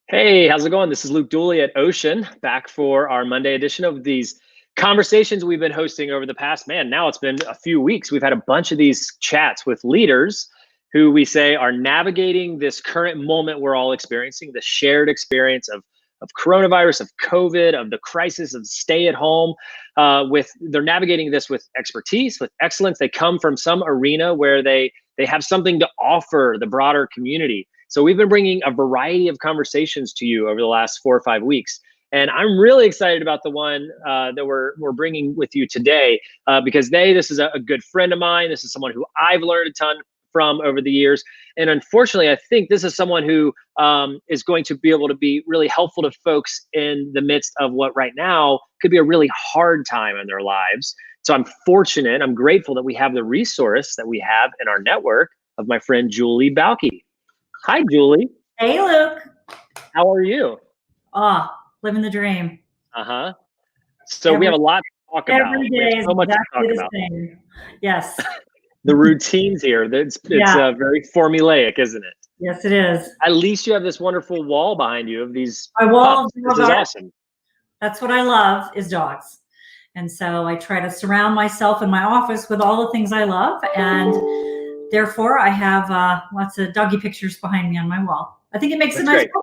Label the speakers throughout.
Speaker 1: Hey, how's it going? This is Luke Dooley at Ocean, back for our Monday edition of these conversations we've been hosting over the past, man, now it's been a few weeks. We've had a bunch of these chats with leaders who we say are navigating this current moment we're all experiencing, the shared experience of coronavirus, of COVID, of the crisis of stay at home. They're navigating this with expertise, with excellence. They come from some arena where they have something to offer the broader community. So we've been bringing a variety of conversations to you over the last 4 or 5 weeks. And I'm really excited about the one that we're bringing with you today because this is a good friend of mine. This is someone who I've learned a ton from over the years. And unfortunately, I think this is someone who is going to be able to be really helpful to folks in the midst of what right now could be a really hard time in their lives. So I'm fortunate, I'm grateful that we have the resource that we have in our network of my friend Julie Bauke. Hi, Julie.
Speaker 2: Hey, Luke.
Speaker 1: How are you?
Speaker 2: Living the dream.
Speaker 1: So we have a lot to talk about.
Speaker 2: Every day
Speaker 1: is so much
Speaker 2: exactly
Speaker 1: to
Speaker 2: the
Speaker 1: talk about.
Speaker 2: same. Yes.
Speaker 1: The routines here, it's very formulaic, isn't it?
Speaker 2: Yes, it is.
Speaker 1: At least you have this wonderful wall behind you of these
Speaker 2: My wall
Speaker 1: pups, which is awesome.
Speaker 2: That's what I love, is dogs. And so I try to surround myself in my office with all the things I love. And therefore, I have lots of doggy pictures behind me on my wall. I think it makes a nice backdrop.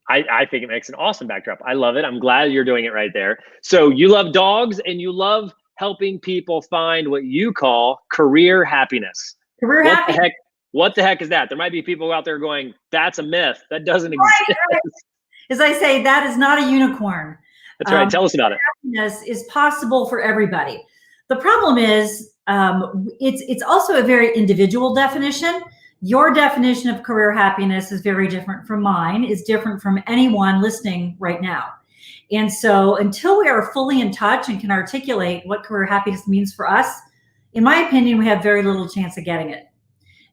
Speaker 1: I think it makes an awesome backdrop. I love it. I'm glad you're doing it right there. So you love dogs and you love helping people find what you call career happiness. What the heck is that? There might be people out there going, that's a myth. That doesn't exist.
Speaker 2: Right. As I say, that is not a unicorn.
Speaker 1: That's right. Tell us about it.
Speaker 2: Happiness is possible for everybody. The problem is it's also a very individual definition. Your definition of career happiness is very different from mine, is different from anyone listening right now. And so until we are fully in touch and can articulate what career happiness means for us, in my opinion, we have very little chance of getting it.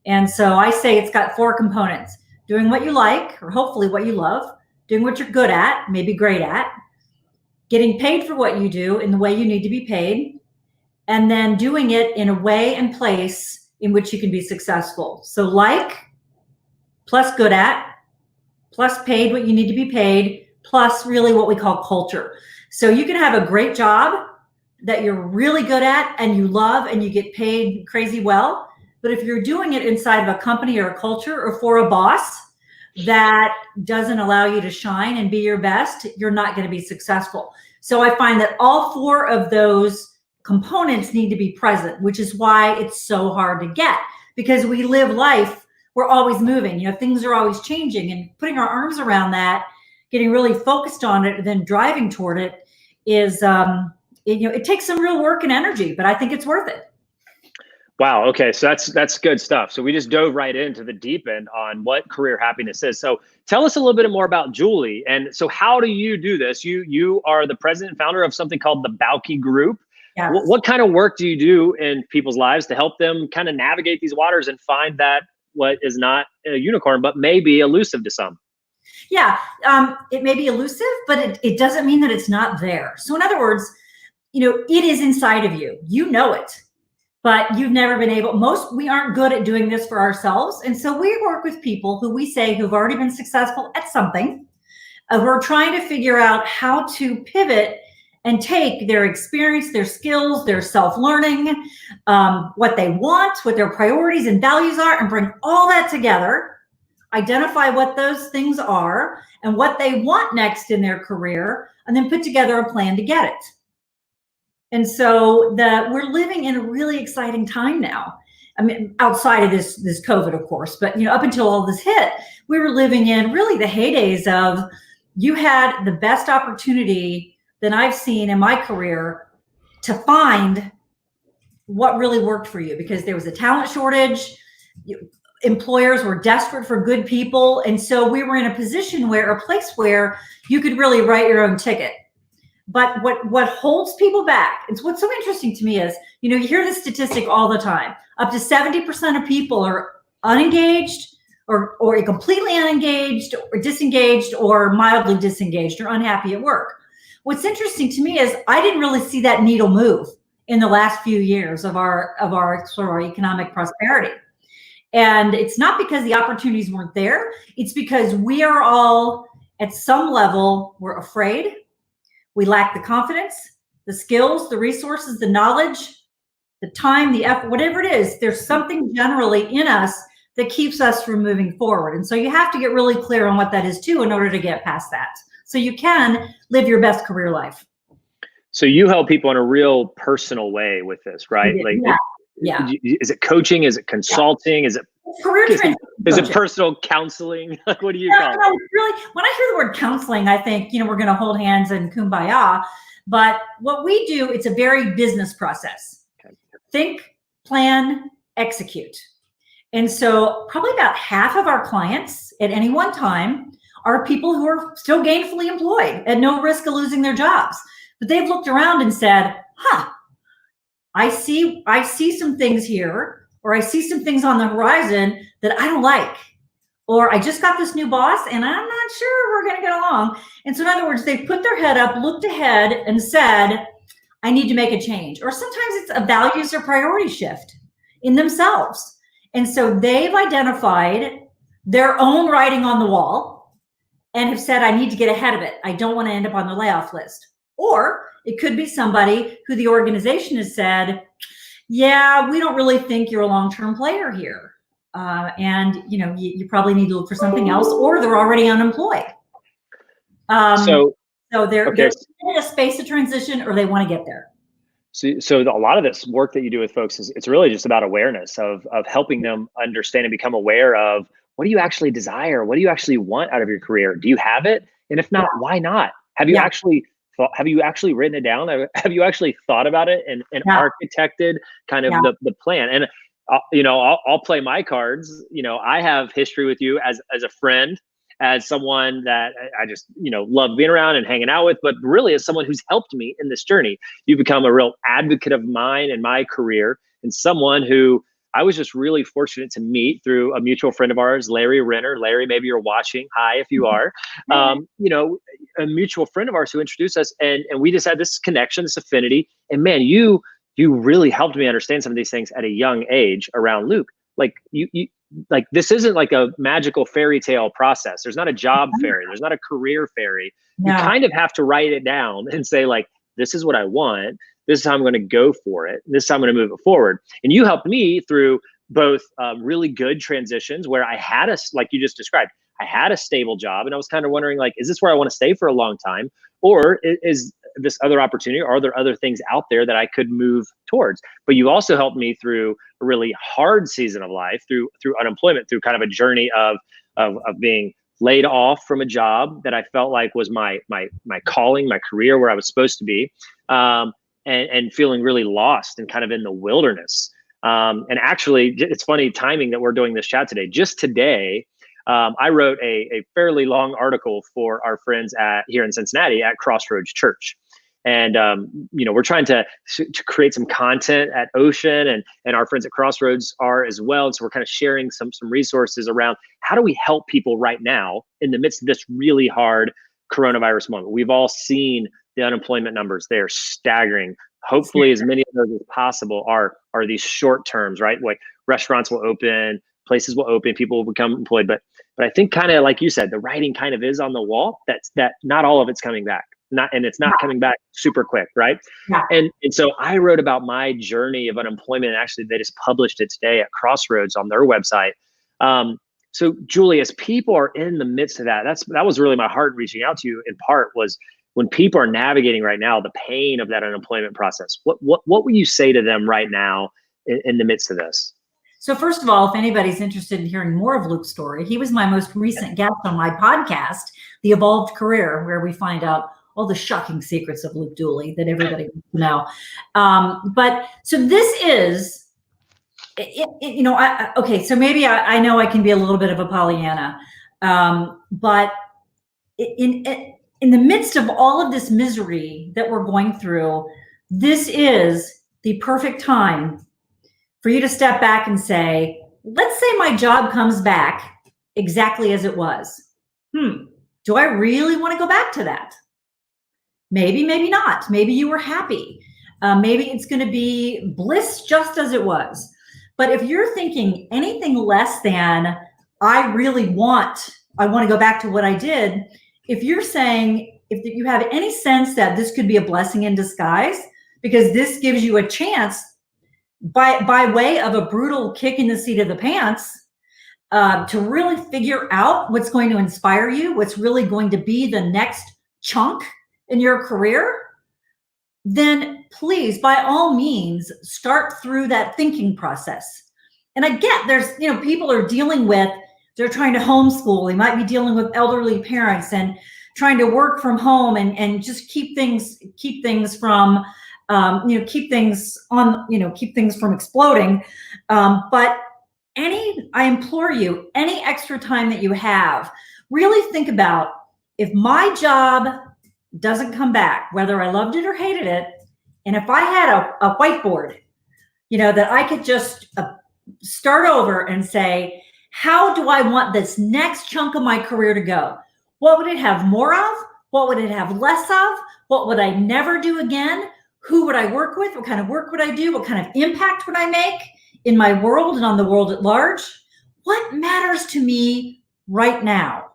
Speaker 2: And so I say it's got 4 components: doing what you like, or hopefully what you love, doing what you're good at, maybe great at, getting paid for what you do in the way you need to be paid, and then doing it in a way and place in which you can be successful. So like, plus good at, plus paid what you need to be paid, plus really what we call culture. So you can have a great job that you're really good at and you love and you get paid crazy well. But if you're doing it inside of a company or a culture or for a boss that doesn't allow you to shine and be your best, you're not going to be successful. So I find that all 4 of those components need to be present, which is why it's so hard to get, because we live life, we're always moving, things are always changing, and putting our arms around that, getting really focused on it, and then driving toward it is, it takes some real work and energy, but I think it's worth it.
Speaker 1: Wow. Okay. So that's good stuff. So we just dove right into the deep end on what career happiness is. So tell us a little bit more about Julie. And so how do you do this? You are the president and founder of something called the Bauke Group.
Speaker 2: Yes.
Speaker 1: What kind of work do you do in people's lives to help them kind of navigate these waters and find that what is not a unicorn, but may be elusive to some?
Speaker 2: Yeah, it may be elusive, but it doesn't mean that it's not there. So in other words, it is inside of you. You know it, but you've never been able. We aren't good at doing this for ourselves. And so we work with people who we say who've already been successful at something. We're trying to figure out how to pivot and take their experience, their skills, their self-learning, what they want, what their priorities and values are, and bring all that together, identify what those things are and what they want next in their career, and then put together a plan to get it. And so we're living in a really exciting time now. I mean, outside of this COVID, of course, but up until all this hit, we were living in really the heydays of, you had the best opportunity than I've seen in my career to find what really worked for you, because there was a talent shortage. Employers were desperate for good people. And so we were in a position a place where you could really write your own ticket. But what holds people back, it's what's so interesting to me is, you hear this statistic all the time. Up to 70% of people are unengaged or completely unengaged or disengaged or mildly disengaged or unhappy at work. What's interesting to me is I didn't really see that needle move in the last few years of our economic prosperity. And it's not because the opportunities weren't there. It's because we are all, at some level, we're afraid. We lack the confidence, the skills, the resources, the knowledge, the time, the effort, whatever it is. There's something generally in us that keeps us from moving forward. And so you have to get really clear on what that is too in order to get past that, so you can live your best career life.
Speaker 1: So you help people in a real personal way with this, right? Like,
Speaker 2: yeah.
Speaker 1: Is it coaching? Is it consulting? Is it
Speaker 2: career transition?
Speaker 1: Is it personal counseling? Like, what do you call it?
Speaker 2: No, really, when I hear the word counseling, I think, we're going to hold hands and kumbaya. But what we do, it's a very business process. Okay. Think, plan, execute. And so probably about half of our clients at any one time are people who are still gainfully employed at no risk of losing their jobs. But they've looked around and said, I see some things here, or I see some things on the horizon that I don't like, or I just got this new boss and I'm not sure we're going to get along. And so in other words, they put their head up, looked ahead and said, I need to make a change. Or sometimes it's a values or priority shift in themselves. And so they've identified their own writing on the wall and have said, I need to get ahead of it. I don't want to end up on the layoff list. Or it could be somebody who the organization has said, yeah, we don't really think you're a long-term player here. And you probably need to look for something else, or they're already unemployed. So they're in a space of transition, or they want to get there.
Speaker 1: So a lot of this work that you do with folks it's really just about awareness of helping them understand and become aware of, what do you actually desire? What do you actually want out of your career? Do you have it? And if not, why not? Have you actually written it down? Have you actually thought about it and architected kind of the plan? And I'll play my cards. I have history with you as a friend, as someone that I just love being around and hanging out with, but really as someone who's helped me in this journey. You've become a real advocate of mine in my career, and someone who I was just really fortunate to meet through a mutual friend of ours, Larry Renner. Larry, maybe you're watching. Hi, if you are. A mutual friend of ours who introduced us, and we just had this connection, this affinity. And man, you really helped me understand some of these things at a young age around Luke. Like like this isn't like a magical fairy tale process. There's not a job fairy. There's not a career fairy. You kind of have to write it down and say, like, this is what I want. This is how I'm going to go for it. This is how I'm going to move it forward. And you helped me through both really good transitions where I had like you just described, I had a stable job and I was kind of wondering, like, is this where I want to stay for a long time? Or is this other opportunity? Are there other things out there that I could move towards? But you also helped me through a really hard season of life, through unemployment, through kind of a journey of being laid off from a job that I felt like was my calling, my career, where I was supposed to be, and feeling really lost and kind of in the wilderness. And actually, it's funny timing that we're doing this chat today. Just today, I wrote a fairly long article for our friends here in Cincinnati at Crossroads Church. And, we're trying to create some content at Ocean, and our friends at Crossroads are as well. And so we're kind of sharing some resources around how do we help people right now in the midst of this really hard coronavirus moment. We've all seen the unemployment numbers. They are staggering. Hopefully as many of those as possible are these short terms, right? Like restaurants will open, places will open, people will become employed. But I think kind of like you said, the writing kind of is on the wall that not all of it's coming back. And it's not coming back super quick, right?
Speaker 2: Yeah.
Speaker 1: And so I wrote about my journey of unemployment. And actually, they just published it today at Crossroads on their website. So Julie, as people are in the midst of that was really my heart reaching out to you in part, was when people are navigating right now the pain of that unemployment process. What would you say to them right now in the midst of this?
Speaker 2: So first of all, if anybody's interested in hearing more of Luke's story, he was my most recent guest on my podcast, The Evolved Career, where we find out all the shocking secrets of Luke Dooley that everybody wants to know. But so this is, okay, so maybe I know I can be a little bit of a Pollyanna, but in the midst of all of this misery that we're going through, this is the perfect time for you to step back and say, let's say my job comes back exactly as it was. Do I really want to go back to that? Maybe, maybe not. Maybe you were happy. Maybe it's going to be bliss just as it was. But if you're thinking anything less than, I want to go back to what I did. If you're saying, if you have any sense that this could be a blessing in disguise, because this gives you a chance by way of a brutal kick in the seat of the pants, to really figure out what's going to inspire you, what's really going to be the next chunk in your career, then please, by all means, start through that thinking process. And I get there's, people are dealing with, they're trying to homeschool. They might be dealing with elderly parents and trying to work from home and just keep things from, keep things from exploding. But I implore you, any extra time that you have, really think about, if my job doesn't come back, whether I loved it or hated it, and if I had a whiteboard, that I could just start over and say, how do I want this next chunk of my career to go? What would it have more of? What would it have less of? What would I never do again? Who would I work with? What kind of work would I do? What kind of impact would I make in my world and on the world at large? What matters to me right now?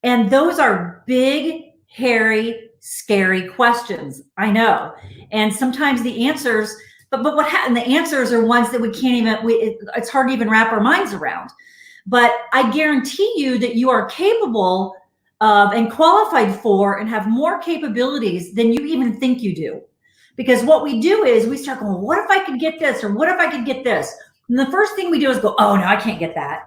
Speaker 2: And those are big, hairy, scary questions. I know. And sometimes the answers, but what happened? The answers are ones that we can't even, it's hard to even wrap our minds around. But I guarantee you that you are capable of and qualified for and have more capabilities than you even think you do. Because what we do is we start going, what if I could get this? Or what if I could get this? And the first thing we do is go, oh no, I can't get that.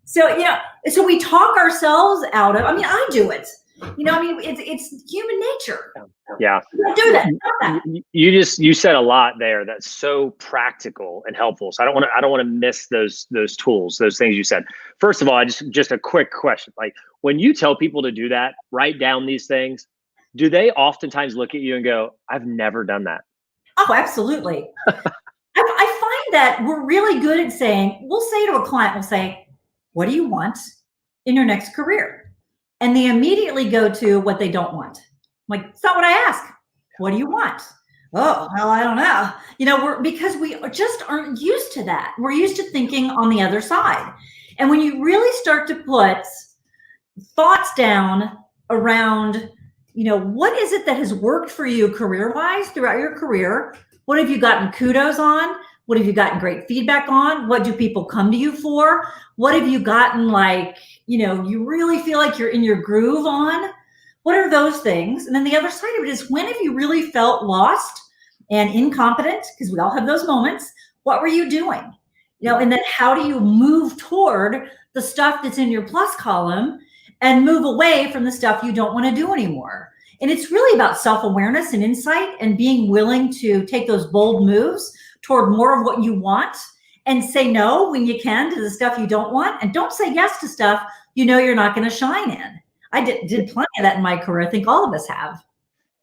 Speaker 2: So, so we talk ourselves out of, I do it. It's human nature.
Speaker 1: Yeah.
Speaker 2: Do that.
Speaker 1: You said a lot there that's so practical and helpful. So I don't want to miss those tools, those things you said. First of all, just a quick question. Like, when you tell people to do that, write down these things, do they oftentimes look at you and go, I've never done that?
Speaker 2: Oh, absolutely. I find that we're really good at saying, we'll say to a client, we'll say, what do you want in your next career? And they immediately go to what they don't want. I'm like, it's not what I ask. What do you want? Oh, well, I don't know. Because we just aren't used to that. We're used to thinking on the other side. And when you really start to put thoughts down around, what is it that has worked for you career-wise throughout your career? What have you gotten kudos on? What have you gotten great feedback on? What do people come to you for? What have you gotten you really feel like you're in your groove on? What are those things? And then the other side of it is, when have you really felt lost and incompetent? Because we all have those moments. What were you doing? And then how do you move toward the stuff that's in your plus column and move away from the stuff you don't want to do anymore? And it's really about self-awareness and insight and being willing to take those bold moves toward more of what you want, and say no when you can to the stuff you don't want, and don't say yes to stuff you're not going to shine in. I did plenty of that in my career. I think all of us have.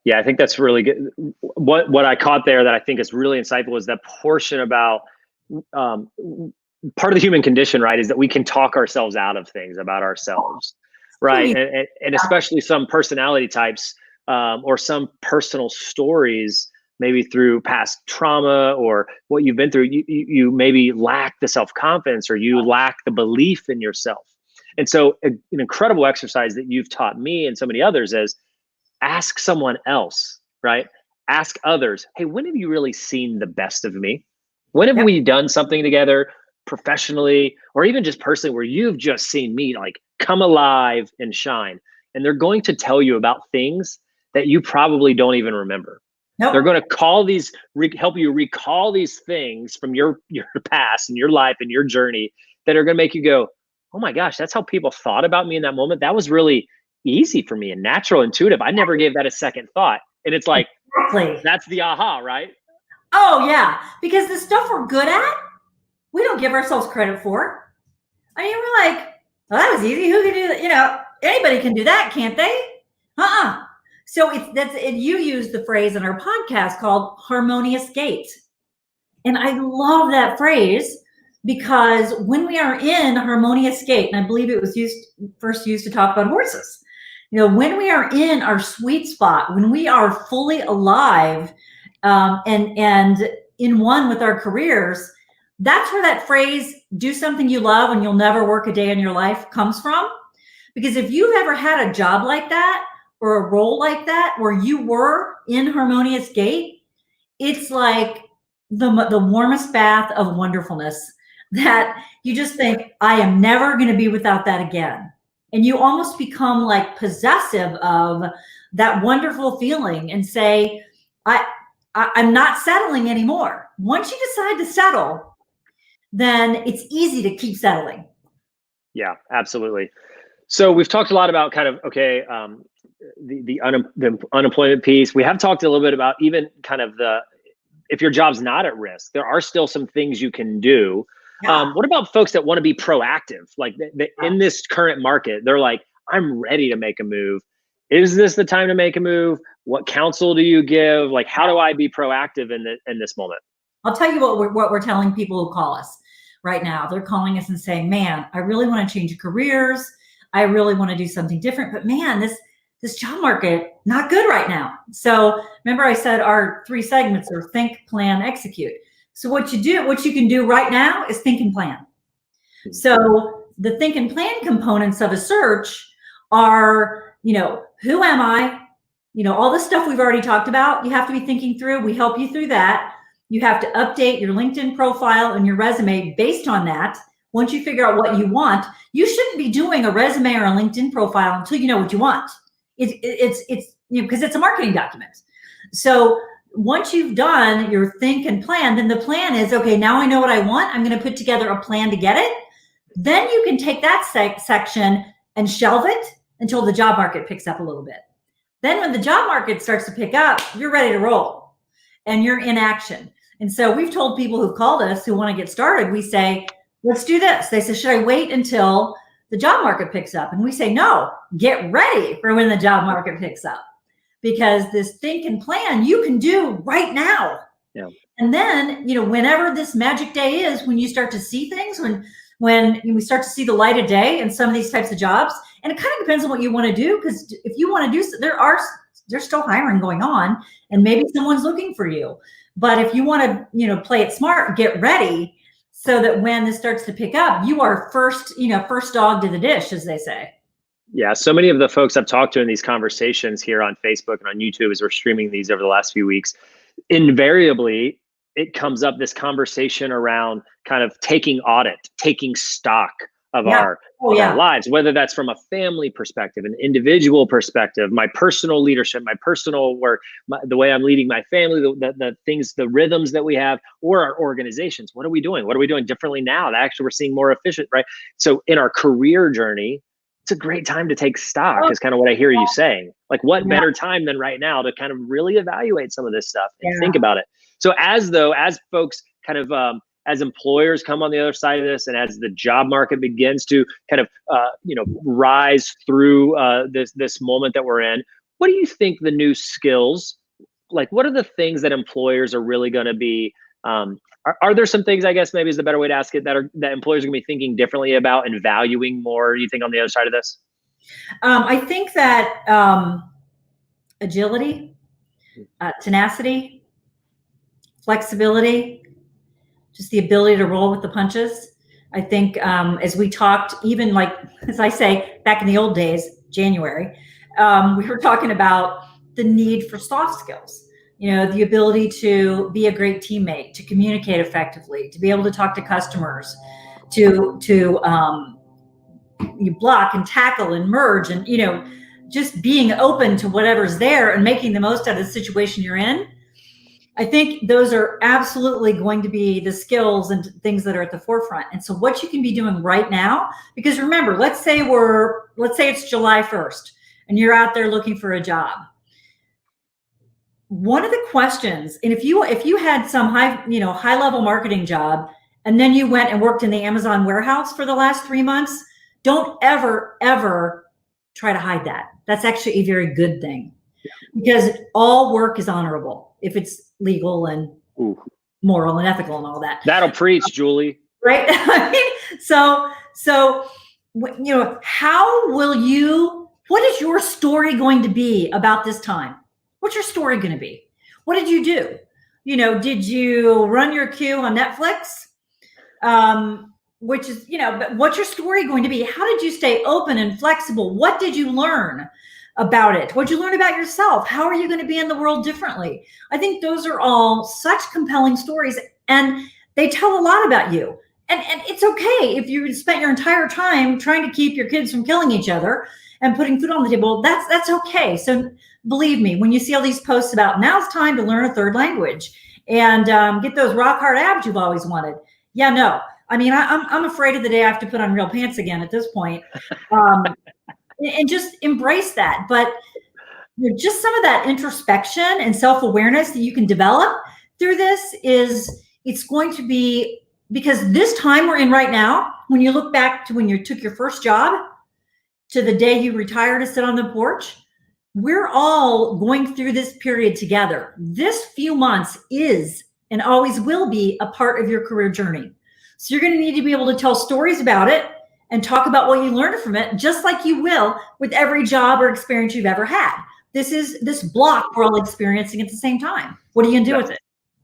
Speaker 1: Yeah, I think that's really good. What I caught there that I think is really insightful is that portion about part of the human condition, right, is that we can talk ourselves out of things about ourselves, right? And especially some personality types or some personal stories, maybe through past trauma or what you've been through, you maybe lack the self-confidence or you lack the belief in yourself. And so an incredible exercise that you've taught me and so many others is ask someone else, right? Ask others, hey, when have you really seen the best of me? When have we done something together professionally or even just personally where you've just seen me come alive and shine? And they're going to tell you about things that you probably don't even remember. Nope. They're going to help you recall these things from your past and your life and your journey that are going to make you go, oh my gosh, that's how people thought about me in that moment. That was really easy for me and natural, intuitive. I never gave that a second thought. And it's like, exactly. That's the aha, right?
Speaker 2: Oh yeah. Because the stuff we're good at, we don't give ourselves credit for. We're like, well, that was easy. Who can do that? Anybody can do that, can't they? So you use the phrase in our podcast called harmonious gait. And I love that phrase because when we are in harmonious gait, and I believe it was first used to talk about horses, when we are in our sweet spot, when we are fully alive and in one with our careers, That's where that phrase, do something you love and you'll never work a day in your life, comes from. Because if you've ever had a job like that or a role like that where you were in harmonious gate, it's like the warmest bath of wonderfulness that you just think, I am never going to be without that again. And you almost become like possessive of that wonderful feeling and say, I'm not settling anymore. Once you decide to settle, then it's easy to keep settling.
Speaker 1: Yeah, absolutely. So we've talked a lot about kind of, okay, the unemployment piece. We have talked a little bit about even kind of if your job's not at risk, there are still some things you can do. Yeah. What about folks that want to be proactive? Like in this current market, they're like, I'm ready to make a move. Is this the time to make a move? What counsel do you give? Like, how do I be proactive in this moment?
Speaker 2: I'll tell you what we're telling people who call us right now. They're calling us and saying, man, I really want to change careers. I really want to do something different, but man, this job market, not good right now. So remember I said our 3 segments are think, plan, execute. So what you can do right now is think and plan. So the think and plan components of a search are, who am I? All the stuff we've already talked about, you have to be thinking through. We help you through that. You have to update your LinkedIn profile and your resume based on that. Once you figure out what you want, you shouldn't be doing a resume or a LinkedIn profile until you know what you want. It's because it's a marketing document. So once you've done your think and plan, then the plan is, okay, now I know what I want. I'm going to put together a plan to get it. Then you can take that section and shelve it until the job market picks up a little bit. Then when the job market starts to pick up, you're ready to roll and you're in action. And so we've told people who've called us who want to get started, we say, let's do this. They say, should I wait until the job market picks up? And we say, no, get ready for when the job market picks up, because this think and plan you can do right now. Yeah. And then, whenever this magic day is, when you start to see things, when we start to see the light of day in some of these types of jobs, and it kind of depends on what you want to do, because if you want to do, there's still hiring going on, and maybe someone's looking for you. But if you want to, play it smart, get ready so that when this starts to pick up, you are first dog to the dish, as they say.
Speaker 1: Yeah, so many of the folks I've talked to in these conversations here on Facebook and on YouTube, as we're streaming these over the last few weeks, invariably it comes up, this conversation around kind of taking stock of our lives, whether that's from a family perspective, an individual perspective, my personal leadership, my personal work, the way I'm leading my family, the things, the rhythms that we have, or our organizations. What are we doing? What are we doing differently now that actually we're seeing more efficient, right? So in our career journey, it's a great time to take stock, is kind of what I hear you saying. Like, what better time than right now to kind of really evaluate some of this stuff and think about it. So as folks kind of, as employers come on the other side of this, and as the job market begins to kind of, rise through this moment that we're in, what do you think the new skills, like what are the things that employers are really going to be, are there some things, I guess maybe is the better way to ask it, that employers are going to be thinking differently about and valuing more, you think, on the other side of this?
Speaker 2: I think that agility, tenacity, flexibility, just the ability to roll with the punches. I think as we talked, even like, as I say, back in the old days, January, we were talking about the need for soft skills. The ability to be a great teammate, to communicate effectively, to be able to talk to customers, to you block and tackle and merge, and just being open to whatever's there and making the most out of the situation you're in. I think those are absolutely going to be the skills and things that are at the forefront. And so what you can be doing right now, because remember, let's say it's July 1st and you're out there looking for a job. One of the questions, and if you had some high level marketing job, and then you went and worked in the Amazon warehouse for the last 3 months, don't ever try to hide that. That's actually a very good thing, because all work is honorable if it's legal and moral and ethical and all that.
Speaker 1: That'll preach, Julie.
Speaker 2: Right? So what is your story going to be about this time? What's your story going to be? What did you do? Did you run your queue on Netflix? which is, but what's your story going to be? How did you stay open and flexible? What did you learn about it? What did you learn about yourself? How are you going to be in the world differently? I think those are all such compelling stories, and they tell a lot about you. And it's okay if you spent your entire time trying to keep your kids from killing each other and putting food on the table. That's okay. So believe me, when you see all these posts about now it's time to learn a third language and get those rock hard abs you've always wanted. Yeah, no. I mean, I'm afraid of the day I have to put on real pants again at this point, and just embrace that. But just some of that introspection and self-awareness that you can develop through this it's going to be, because this time we're in right now, when you look back to when you took your first job to the day you retire to sit on the porch, we're all going through this period together. This few months is and always will be a part of your career journey. So you're going to need to be able to tell stories about it and talk about what you learned from it, just like you will with every job or experience you've ever had. This block we're all experiencing at the same time. What are you going to do with it?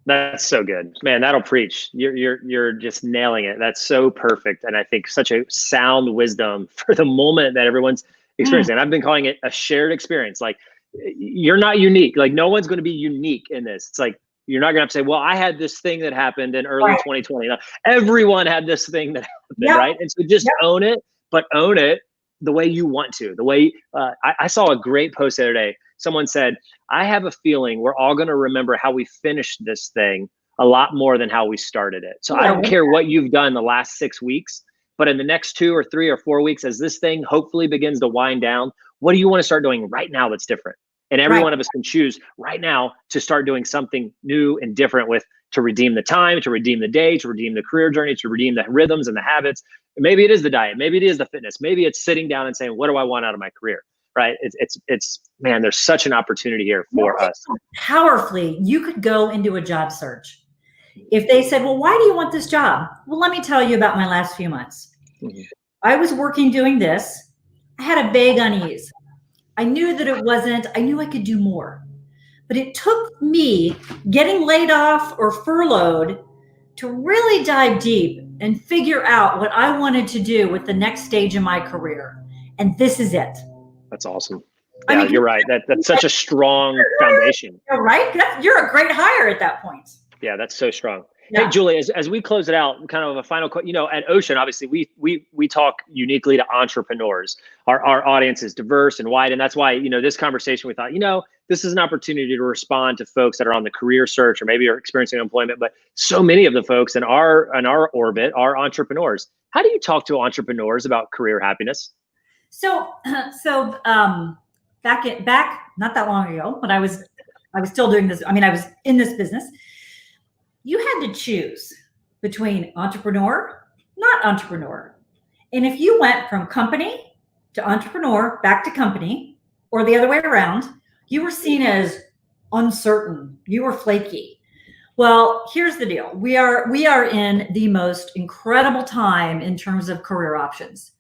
Speaker 1: That's so good, man. That'll preach. You're just nailing it. That's so perfect. And I think such a sound wisdom for the moment that everyone's experiencing. I've been calling it a shared experience. Like, you're not unique. Like, no one's going to be unique in this. It's like, you're not going to have to say, well, I had this thing that happened in early 2020. No, everyone had this thing that happened, right? And so just own it, but own it the way you want to. The way I saw a great post the other day. Someone said, I have a feeling we're all going to remember how we finished this thing a lot more than how we started it. So I don't care what you've done the last 6 weeks, but in the next 2 or 3 or 4 weeks, as this thing hopefully begins to wind down, what do you want to start doing right now that's different? And every one of us can choose right now to start doing something new and different to redeem the time, to redeem the day, to redeem the career journey, to redeem the rhythms and the habits. Maybe it is the diet. Maybe it is the fitness. Maybe it's sitting down and saying, what do I want out of my career? Right? It's man, there's such an opportunity here for us.
Speaker 2: Powerfully, you could go into a job search. If they said, well, why do you want this job? Well, let me tell you about my last few months. I was working doing this. I had a vague unease. I knew that I knew I could do more. But it took me getting laid off or furloughed to really dive deep and figure out what I wanted to do with the next stage in my career. And this is it.
Speaker 1: That's awesome. Yeah, I mean, you're right. That's such a strong foundation.
Speaker 2: You're right. You're a great hire at that point.
Speaker 1: Yeah, that's so strong. Yeah. Hey, Julie, as we close it out, kind of a final, at Ocean, obviously we talk uniquely to entrepreneurs. Our audience is diverse and wide. And that's why, this conversation, we thought, this is an opportunity to respond to folks that are on the career search or maybe are experiencing employment, but so many of the folks in our orbit are entrepreneurs. How do you talk to entrepreneurs about career happiness?
Speaker 2: So back not that long ago, when I was still doing this. I mean, I was in this business. You had to choose between entrepreneur, not entrepreneur. And if you went from company to entrepreneur, back to company, or the other way around, you were seen as uncertain. You were flaky. Well, here's the deal. We are in the most incredible time in terms of career options.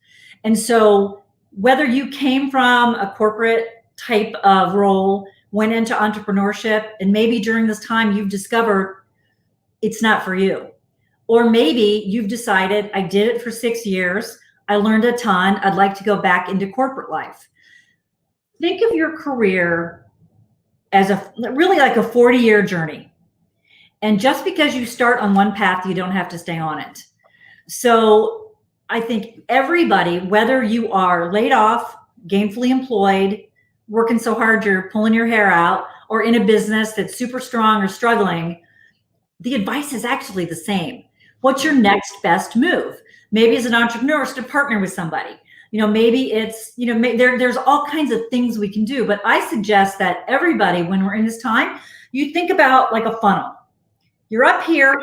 Speaker 2: And so whether you came from a corporate type of role, went into entrepreneurship, and maybe during this time you've discovered it's not for you. Or maybe you've decided, I did it for 6 years. I learned a ton. I'd like to go back into corporate life. Think of your career as really like a 40-year journey. And just because you start on one path, you don't have to stay on it. So I think everybody, whether you are laid off, gainfully employed, working so hard you're pulling your hair out, or in a business that's super strong or struggling, the advice is actually the same. What's your next best move? Maybe as an entrepreneur, it's to partner with somebody. Maybe it's, there's all kinds of things we can do. But I suggest that everybody, when we're in this time, you think about like a funnel. You're up here.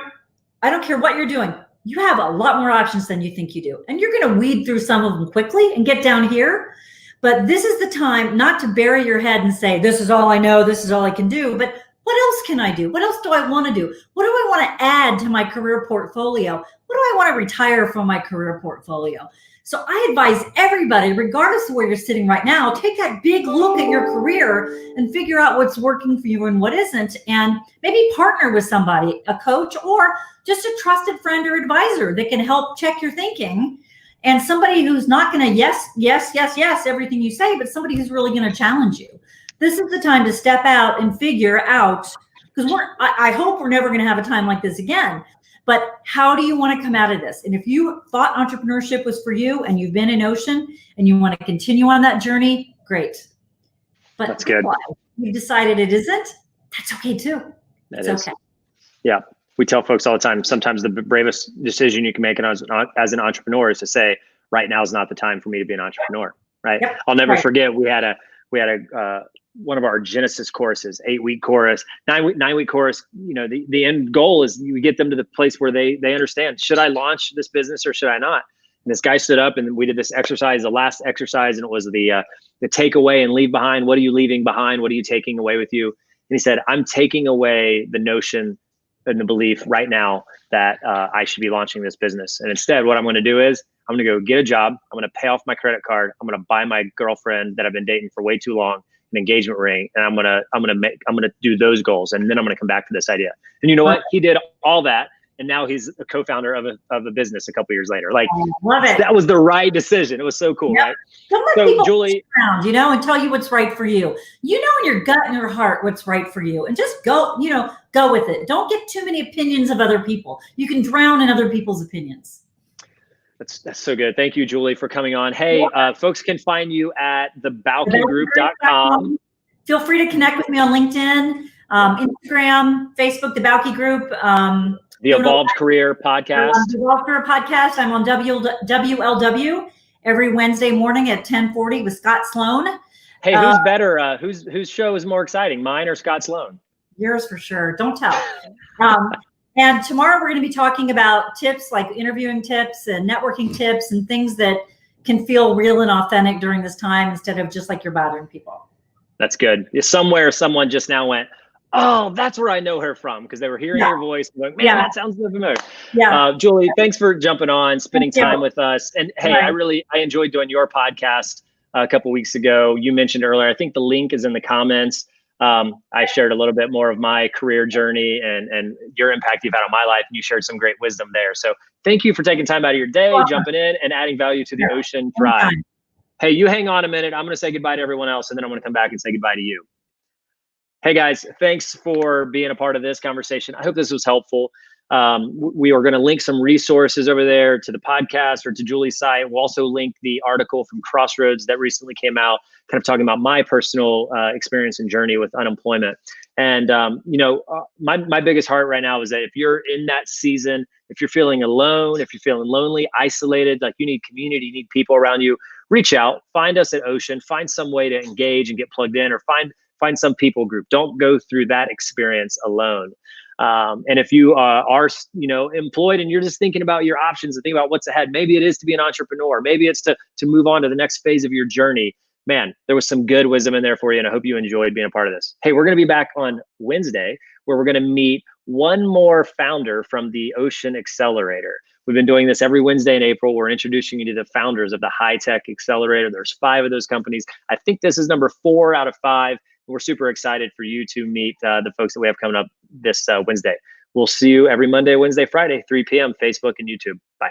Speaker 2: I don't care what you're doing. You have a lot more options than you think you do. And you're going to weed through some of them quickly and get down here. But this is the time not to bury your head and say, this is all I know, this is all I can do. But what else can I do? What else do I want to do? What do I want to add to my career portfolio? What do I want to retire from my career portfolio? So I advise everybody, regardless of where you're sitting right now, take that big look at your career and figure out what's working for you and what isn't. And maybe partner with somebody, a coach, or just a trusted friend or advisor that can help check your thinking. And somebody who's not going to yes, everything you say, but somebody who's really going to challenge you. This is the time to step out and figure out, because I hope we're never going to have a time like this again. But how do you want to come out of this? And if you thought entrepreneurship was for you and you've been in Ocean and you want to continue on that journey, great. But
Speaker 1: that's good.
Speaker 2: You've decided it isn't, that's okay too.
Speaker 1: It's okay. Yeah. We tell folks all the time, sometimes the bravest decision you can make as an entrepreneur is to say, right now is not the time for me to be an entrepreneur, right? Yep. I'll never forget, we had one of our Genesis courses, 8-week course, 9-week course. You know, the end goal is you get them to the place where they understand, should I launch this business or should I not? And this guy stood up and we did this exercise, the last exercise, and it was the take away and leave behind. What are you leaving behind? What are you taking away with you? And he said, I'm taking away the notion and the belief right now that I should be launching this business. And instead, what I'm going to do is I'm going to go get a job. I'm going to pay off my credit card. I'm going to buy my girlfriend that I've been dating for way too long an engagement ring, and I'm gonna do those goals, and then I'm gonna come back to this idea. And you know what? He did all that, and now he's a co-founder of a business a couple years later. Like, love it. That was the right decision. It was so cool, right?
Speaker 2: So Julie, around, and tell you what's right for you. You know in your gut and your heart what's right for you, and just go with it. Don't get too many opinions of other people. You can drown in other people's opinions.
Speaker 1: That's so good. Thank you, Julie, for coming on. Hey, folks can find you at thebaukegroup.com.
Speaker 2: Feel free to connect with me on LinkedIn, Instagram, Facebook, the Bauke Group.
Speaker 1: The Evolved Career Podcast.
Speaker 2: The Evolved Career Podcast. I'm on WLW every Wednesday morning at 10:40 with Scott Sloan.
Speaker 1: Hey, who's better? Whose show is more exciting, mine or Scott Sloan?
Speaker 2: Yours for sure. Don't tell. And tomorrow we're going to be talking about tips like interviewing tips and networking tips and things that can feel real and authentic during this time instead of just like you're bothering people. That's good. Somewhere someone just now went, oh, that's where I know her from, because they were hearing your voice and going, man, that sounds so familiar. Yeah. Julie, thanks for jumping on, spending time with us. And hey, I enjoyed doing your podcast a couple weeks ago. You mentioned earlier, I think the link is in the comments. I shared a little bit more of my career journey and your impact you've had on my life, and you shared some great wisdom there. So thank you for taking time out of your day, jumping in and adding value to the Ocean Thrive. Hey, you hang on a minute. I'm going to say goodbye to everyone else, and then I'm going to come back and say goodbye to you. Hey guys, thanks for being a part of this conversation. I hope this was helpful. We are going to link some resources over there to the podcast or to Julie's site. We'll also link the article from Crossroads that recently came out, kind of talking about my personal experience and journey with unemployment. And, my biggest heart right now is that if you're in that season, if you're feeling alone, if you're feeling lonely, isolated, like you need community, you need people around you, reach out, find us at Ocean, find some way to engage and get plugged in, or find some people group. Don't go through that experience alone. And if you are employed and you're just thinking about your options and thinking about what's ahead, maybe it is to be an entrepreneur, maybe it's to move on to the next phase of your journey. Man, there was some good wisdom in there for you, and I hope you enjoyed being a part of this. Hey, we're going to be back on Wednesday, where we're going to meet one more founder from the Ocean Accelerator. We've been doing this every Wednesday in April. We're introducing you to the founders of the High Tech Accelerator. There's 5 of those companies. I think this is number 4 out of 5. We're super excited for you to meet the folks that we have coming up this Wednesday. We'll see you every Monday, Wednesday, Friday, 3 p.m., Facebook and YouTube. Bye.